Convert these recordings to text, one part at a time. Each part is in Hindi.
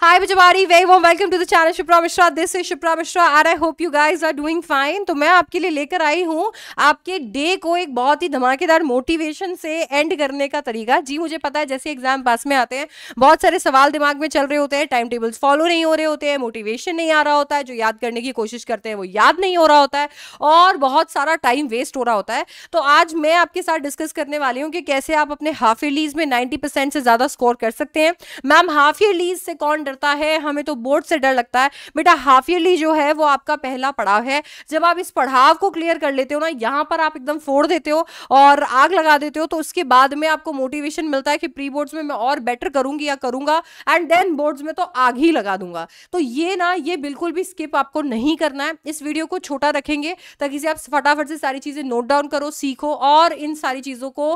Hi Bajabari, very warm welcome to the channel Shipra Mishra. This is Shipra Mishra and I hope you guys are doing fine. तो मैं आपके लिए लेकर आई हूँ आपके डे को एक बहुत ही धमाकेदार मोटिवेशन से एंड करने का तरीका। जी मुझे पता है, जैसे एग्जाम पास में आते हैं बहुत सारे सवाल दिमाग में चल रहे होते हैं, टाइम टेबल्स फॉलो नहीं हो रहे होते हैं, मोटिवेशन नहीं आ रहा होता है, जो याद करने की कोशिश करते हैं वो याद नहीं हो रहा होता है और बहुत सारा टाइम वेस्ट हो रहा होता है। तो आज मैं आपके साथ डिस्कस करने वाली हूँ कि कैसे आप अपने हाफ ईयरलीज में 90% से ज्यादा स्कोर कर सकते हैं। मैम हाफ ईयरलीज से कौन डरता है, हमें तो बोर्ड से डर लगता है। बेटा हाफ ईयरली जो है वो आपका पहला पड़ाव है। जब आप इस पड़ाव को क्लियर कर लेते हो ना, यहाँ पर आप एकदम फोड़ देते हो और आग लगा देते हो, तो उसके बाद में आपको मोटिवेशन मिलता है कि प्री बोर्ड्स में मैं और बेटर करूंगी या करूंगा एंड देन बोर्ड्स में तो आग ही लगा दूंगा। तो ये बिल्कुल भी स्किप आपको नहीं करना है। इस वीडियो को छोटा रखेंगे ताकि से आप फटाफट से सारी चीजें नोट डाउन करो, सीखो और इन सारी चीजों को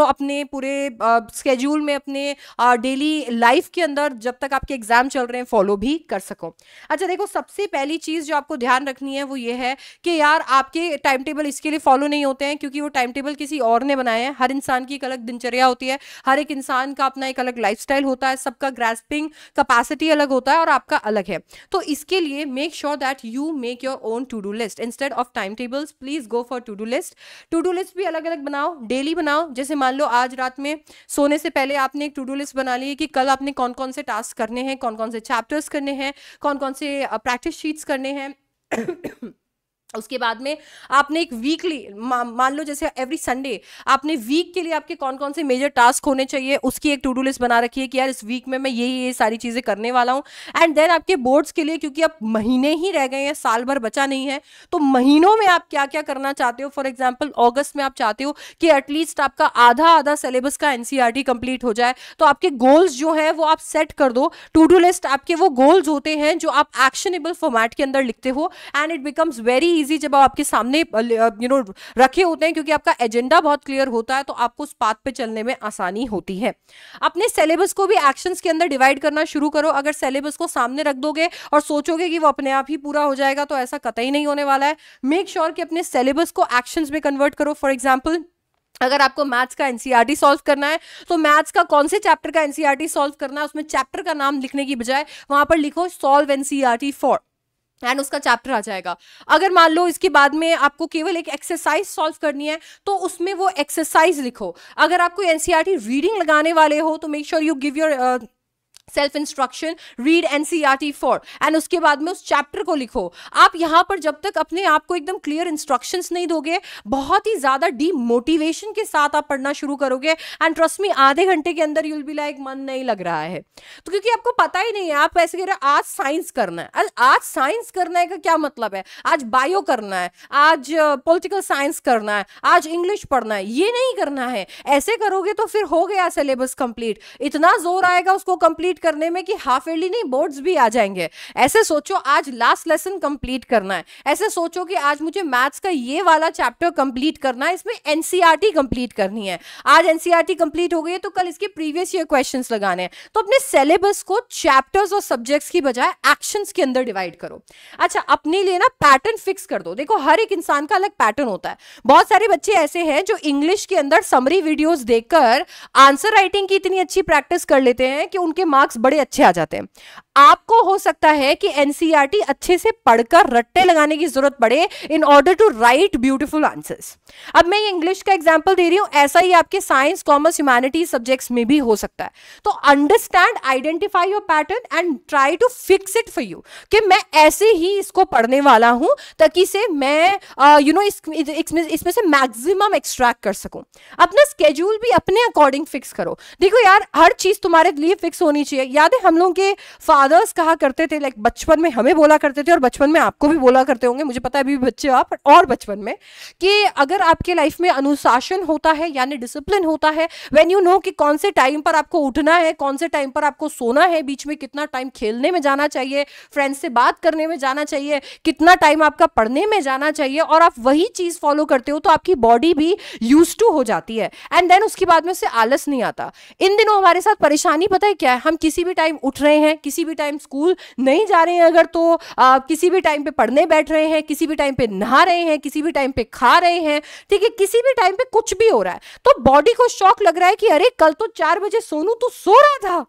अपने पूरे स्केड्यूल में, अपने डेली लाइफ के अंदर जब तक आपके एग्जाम चल रहे हैं फॉलो भी कर सको। अच्छा देखो, सबसे पहली चीज जो आपको ध्यान रखनी है वो ये है कि यार आपके टाइम टेबल इसके लिए फॉलो नहीं होते हैं क्योंकि वो टाइम टेबल किसी और ने बनाए हैं। हर इंसान की एक अलग दिनचर्या होती है, हर एक इंसान का अपना एक अलग लाइफस्टाइल होता है, सबका ग्रास्पिंग कैपेसिटी अलग होता है और आपका अलग है। तो इसके लिए make sure that you make your own to do list instead of time tables. Please go for to do list. To do list भी अलग अलग बनाओ, डेली बनाओ। जैसे मान लो आज रात में सोने से पहले आपने एक टू डू लिस्ट बना ली है कि कल आपने कौन कौन से टास्क करने हैं, कौन कौन से चैप्टर्स करने हैं, कौन कौन से प्रैक्टिस शीट्स करने हैं। उसके बाद में आपने एक वीकली, मान लो जैसे एवरी संडे आपने वीक के लिए आपके कौन कौन से मेजर टास्क होने चाहिए उसकी एक टू डू लिस्ट बना रखी है कि यार इस वीक में मैं ये सारी चीजें करने वाला हूँ। एंड देन आपके बोर्ड्स के लिए, क्योंकि अब महीने ही रह गए हैं, साल भर बचा नहीं है, तो महीनों में आप क्या क्या करना चाहते हो। फॉर एग्जाम्पल अगस्त में आप चाहते हो कि एटलीस्ट आपका आधा सिलेबस का एनसीईआरटी कंप्लीट हो जाए, तो आपके गोल्स जो है वो आप सेट कर दो। टू डू लिस्ट आपके वो गोल्स होते हैं जो आप एक्शनेबल फॉर्मेट के अंदर लिखते हो and it becomes very easy जब आपके सामने रखे होते हैं, क्योंकि आपका एजेंडा बहुत क्लियर होता है तो आपको उस पाथ पे चलने में आसानी होती है। अपने सिलेबस को भी एक्शंस के अंदर डिवाइड करना शुरू करो। अगर सिलेबस को सामने रख दोगे और सोचोगे कि वो अपने आप ही पूरा हो जाएगा तो ऐसा कतई नहीं होने वाला है। मेक श्योर कि अपने सिलेबस को एक्शंस में कन्वर्ट करो। फॉर एग्जाम्पल अगर आपको मैथ्स का एनसीईआरटी सॉल्व करना है तो मैथ्स का कौन से चैप्टर का एनसीईआरटी सॉल्व करना है, उसमें चैप्टर का नाम लिखने की बजाय वहां पर लिखो सॉल्व एनसीईआरटी फॉर एंड उसका चैप्टर आ जाएगा। अगर मान लो इसके बाद में आपको केवल एक एक्सरसाइज सॉल्व करनी है तो उसमें वो एक्सरसाइज लिखो। अगर आपको एनसीईआरटी रीडिंग लगाने वाले हो तो make sure you give your self instruction read NCERT for and उसके बाद में उस चैप्टर को लिखो। आप यहां पर जब तक अपने आप को एकदम क्लियर इंस्ट्रक्शंस नहीं दोगे, बहुत ही ज्यादा डीमोटिवेशन के साथ आप पढ़ना शुरू करोगे एंड ट्रस्ट मी आधे घंटे के अंदर यू विल बी लाइक मन नहीं लग रहा है। तो क्योंकि आपको पता ही नहीं है, आप ऐसे कह रहे हैं आज साइंस करना है। आज साइंस करना है का क्या मतलब है? आज बायो करना है, आज पॉलिटिकल साइंस करना है, आज इंग्लिश पढ़ना है, ये नहीं करना है। ऐसे करोगे तो फिर हो गया सिलेबस कंप्लीट। इतना जोर आएगा उसको कंप्लीट करने में कि हाफ ईयरली नहीं बोर्ड्स भी आ जाएंगे। ऐसे सोचो आज लास्ट लेसन कंप्लीट करना है, ऐसे सोचो कि आज मुझे मैथ्स का ये वाला चैप्टर कंप्लीट करना है, इसमें एनसीईआरटी कंप्लीट करनी है। आज एनसीईआरटी कंप्लीट हो गई तो कल इसके प्रीवियस ईयर क्वेश्चंस लगाने हैं। तो अपने सिलेबस को चैप्टर्स और सब्जेक्ट्स की बजाय एक्शंस के अंदर डिवाइड करो। अच्छा अपने लिए ना पैटर्न फिक्स कर दो। देखो हर एक इंसान का अलग पैटर्न होता है। बहुत सारे बच्चे ऐसे हैं जो इंग्लिश के अंदर समरी वीडियोस देखकर आंसर राइटिंग की इतनी अच्छी प्रैक्टिस कर लेते हैं कि उनके मार्क्स बड़े अच्छे आ जाते हैं। आपको हो सकता है कि एनसीईआरटी अच्छे से पढ़कर रट्टे लगाने की जरूरत पड़े in order to write beautiful answers. अब मैं इंग्लिश का एग्जांपल दे रही हूं, ऐसा ही आपके साइंस कॉमर्स ह्यूमैनिटीज सब्जेक्ट्स में भी हो सकता है। तो understand, identify your pattern and try to fix it for you कि मैं ऐसे ही इसको पढ़ने वाला हूं ताकि से मैं इसमें से मैक्सिमम एक्सट्रैक्ट कर सकूं। अपना स्केड्यूल भी अपने अकॉर्डिंग फिक्स करो। देखो यार हर चीज तुम्हारे लिए फिक्स होनी चाहिए। याद है हम लोगों के फादर्स कहा करते थे, लाइक बचपन में हमें बोला करते थे और बचपन में आपको भी बोला करते होंगे, मुझे पता है अभी भी बच्चे आप और बचपन में, कि अगर आपके लाइफ में अनुशासन होता है यानी डिसिप्लिन होता है, व्हेन यू नो कि कौन से टाइम पर आपको उठना है, कौन से टाइम पर आपको सोना है, बीच में कितना टाइम खेलने में जाना चाहिए, फ्रेंड्स से बात करने में जाना चाहिए, कितना टाइम आपका पढ़ने में जाना चाहिए, और आप वही चीज फॉलो करते हो तो आपकी बॉडी भी यूज्ड टू हो जाती है एंड देन उसके बाद में से आलस नहीं आता। इन दिनों हमारे साथ परेशानी पता है क्या है? हम किसी भी टाइम उठ रहे हैं, किसी भी टाइम स्कूल नहीं जा रहे हैं अगर तो किसी भी टाइम पे पढ़ने बैठ रहे हैं, किसी भी टाइम पे नहा रहे हैं, किसी भी टाइम पे खा रहे हैं, ठीक है, किसी भी टाइम पे कुछ भी हो रहा है। तो बॉडी को शॉक लग रहा है कि अरे कल तो 4 बजे सोनू तो सो रहा था,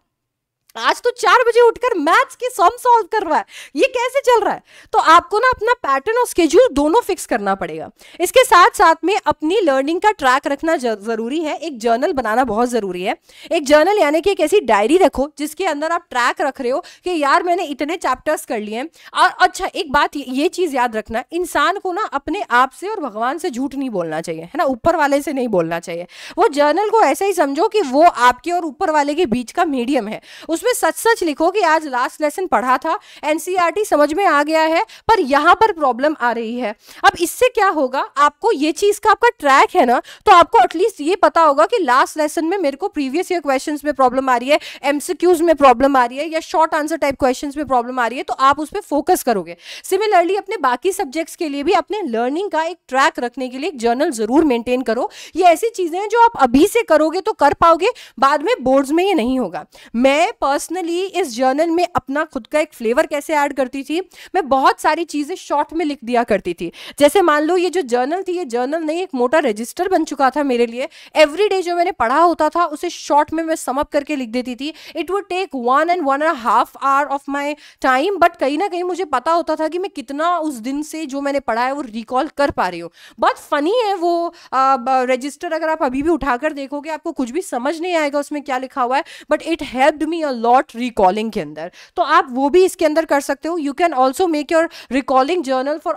आज तो 4 बजे उठकर मैथ्स के सम सॉल्व कर रहा है, ये कैसे चल रहा है? तो आपको ना अपना पैटर्न और स्केड्यूल दोनों फिक्स करना पड़ेगा। इसके साथ साथ में अपनी लर्निंग का ट्रैक रखना जरूरी है, एक जर्नल बनाना बहुत जरूरी है। एक जर्नल यानी कि एक ऐसी डायरी रखो जिसके अंदर आप ट्रैक रख रहे हो कि यार मैंने इतने चैप्टर्स कर लिए हैं। और अच्छा एक बात ये चीज याद रखना, इंसान को ना अपने आप से और भगवान से झूठ नहीं बोलना चाहिए, है ना, ऊपर वाले से नहीं बोलना चाहिए। वो जर्नल को ऐसा ही समझो कि वो आपके और ऊपर वाले के बीच का मीडियम है। उसमें सच सच लिखो कि आज लास्ट लेसन पढ़ा था, एनसीईआरटी समझ में आ गया है, पर यहां पर प्रॉब्लम आ रही है। अब इससे क्या होगा, आपको ये चीज का आपका ट्रैक है ना, तो आपको एटलीस्ट ये पता होगा कि लास्ट लेसन में मेरे को प्रीवियस ईयर क्वेश्चंस में प्रॉब्लम आ रही है, एमसीक्यूज में प्रॉब्लम आ रही है, या शॉर्ट आंसर टाइप क्वेश्चंस में प्रॉब्लम आ रही है, तो आप उस पर फोकस करोगे। सिमिलरली अपने बाकी सब्जेक्ट्स के लिए भी अपने लर्निंग का एक ट्रैक रखने के लिए एक जर्नल जरूर मेंटेन करो। ये ऐसी चीजें हैं जो आप अभी से करोगे तो कर पाओगे, बाद में बोर्ड्स में ये नहीं होगा। मैं पर्सनली इस जर्नल में अपना खुद का एक फ्लेवर कैसे ऐड करती थी, मैं बहुत सारी चीजें शॉर्ट में लिख दिया करती थी। जैसे मान लो ये जो जर्नल थी, ये जर्नल नहीं एक मोटा रजिस्टर बन चुका था मेरे लिए। एवरीडे जो मैंने पढ़ा होता था उसे शॉर्ट में मैं सम अप करके लिख देती थी। It would take 1 and 1.5 hour of my time, but कहीं ना कहीं मुझे पता होता था कि मैं कितना उस दिन से जो मैंने पढ़ा है वो रिकॉल कर पा रही हूँ। बहुत फनी है वो रजिस्टर, अगर आप अभी भी उठाकर देखोगे आपको कुछ भी समझ नहीं आएगा उसमें क्या लिखा हुआ है, but it helped me a lot recalling के अंदर। तो आप वो भी इसके अंदर कर सकते हो। You can also make your recalling journal for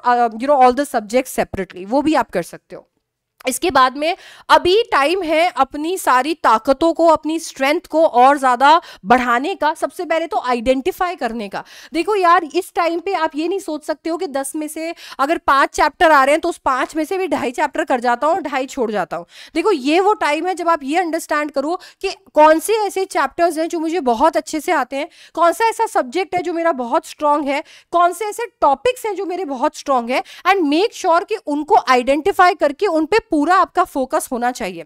all the subject separately, वो भी आप कर सकते हो। इसके बाद में अभी टाइम है अपनी सारी ताकतों को, अपनी स्ट्रेंथ को और ज़्यादा बढ़ाने का। सबसे पहले तो आइडेंटिफाई करने का। देखो यार इस टाइम पे आप ये नहीं सोच सकते हो कि 10 में से अगर 5 चैप्टर आ रहे हैं तो उस 5 में से भी 2.5 चैप्टर कर जाता हूँ, 2.5 छोड़ जाता हूँ। देखो ये वो टाइम है जब आप ये अंडरस्टैंड करो कि कौन से ऐसे चैप्टर्स हैं जो मुझे बहुत अच्छे से आते हैं, कौन सा ऐसा सब्जेक्ट है जो मेरा बहुत स्ट्रांग है, कौन से ऐसे टॉपिक्स हैं जो मेरे बहुत स्ट्रांग है, एंड मेक श्योर कि उनको आइडेंटिफाई करके उन पे पूरा आपका फोकस होना चाहिए।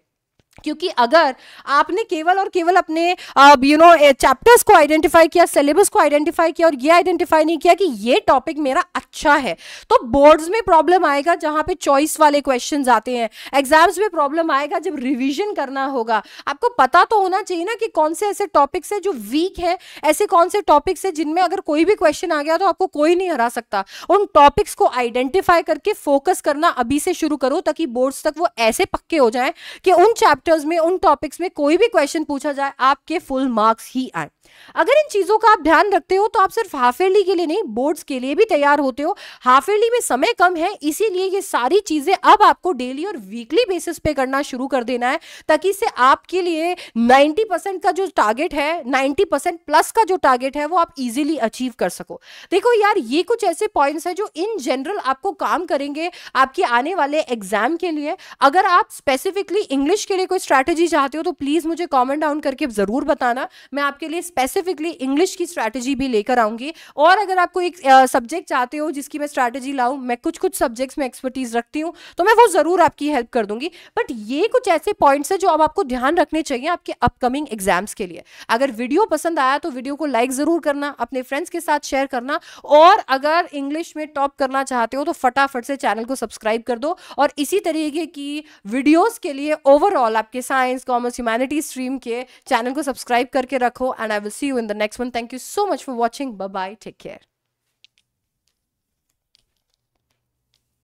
क्योंकि अगर आपने केवल और केवल अपने चैप्टर्स को आइडेंटिफाई किया, सिलेबस को आइडेंटिफाई किया और ये आइडेंटिफाई नहीं किया कि ये टॉपिक मेरा अच्छा है, तो बोर्ड्स में प्रॉब्लम आएगा जहां पे चॉइस वाले क्वेश्चंस आते हैं, एग्जाम्स में प्रॉब्लम आएगा जब रिवीजन करना होगा। आपको पता तो होना चाहिए ना कि कौन से ऐसे टॉपिक्स है जो वीक है, ऐसे कौन से टॉपिक्स है जिनमें अगर कोई भी क्वेश्चन आ गया तो आपको कोई नहीं हरा सकता। उन टॉपिक्स को आइडेंटिफाई करके फोकस करना अभी से शुरू करो, ताकि बोर्ड्स तक वो ऐसे पक्के हो जाए कि उन चैप्टर्स में, उन टॉपिक्स में कोई भी क्वेश्चन पूछा जाए आपके फुल मार्क्स ही आए। अगर इन चीजों का आप ध्यान रखते हो तो आप सिर्फ हाफ ईयरली के लिए नहीं, बोर्ड्स के लिए भी तैयार होते हो। हाफ ईयरली में समय कम है, इसीलिए ये सारी चीजें अब आपको डेली और वीकली बेसिस पे करना शुरू कर देना है, ताकि इससे आपके लिए 90% का जो टारगेट है, 90% प्लस का जो टारगेट है, वो आप इजीली अचीव कर सको। देखो यार ये कुछ ऐसे पॉइंट्स हैं जो इन जनरल आपको काम करेंगे आपके आने वाले एग्जाम के लिए। अगर आप स्पेसिफिकली इंग्लिश के लिए कोई स्ट्रैटेजी चाहते हो तो प्लीज मुझे कॉमेंट डाउन करके जरूर बताना, मैं आपके लिए स्पेसिफिकली इंग्लिश की स्ट्रैटेजी भी लेकर आऊंगी। और अगर आप कोई सब्जेक्ट चाहते हो जिसकी मैं स्ट्रैटेजी लाऊं, मैं कुछ सब्जेक्ट्स में एक्सपर्टीज रखती हूं, तो मैं वो जरूर आपकी हेल्प कर दूंगी। बट ये कुछ ऐसे पॉइंट्स हैं जो अब आपको ध्यान रखने चाहिए आपके अपकमिंग एग्जाम्स के लिए। अगर वीडियो पसंद आया तो वीडियो को लाइक जरूर करना, अपने फ्रेंड्स के साथ शेयर करना, और अगर इंग्लिश में टॉप करना चाहते हो तो फटाफट से चैनल को सब्सक्राइब कर दो। और इसी तरीके की वीडियोस के लिए ओवरऑल आपके साइंस, कॉमर्स, ह्यूमैनिटीज स्ट्रीम के चैनल को सब्सक्राइब करके रखो। And I will see you in the next one. Thank you so much for watching. Bye bye. Take care.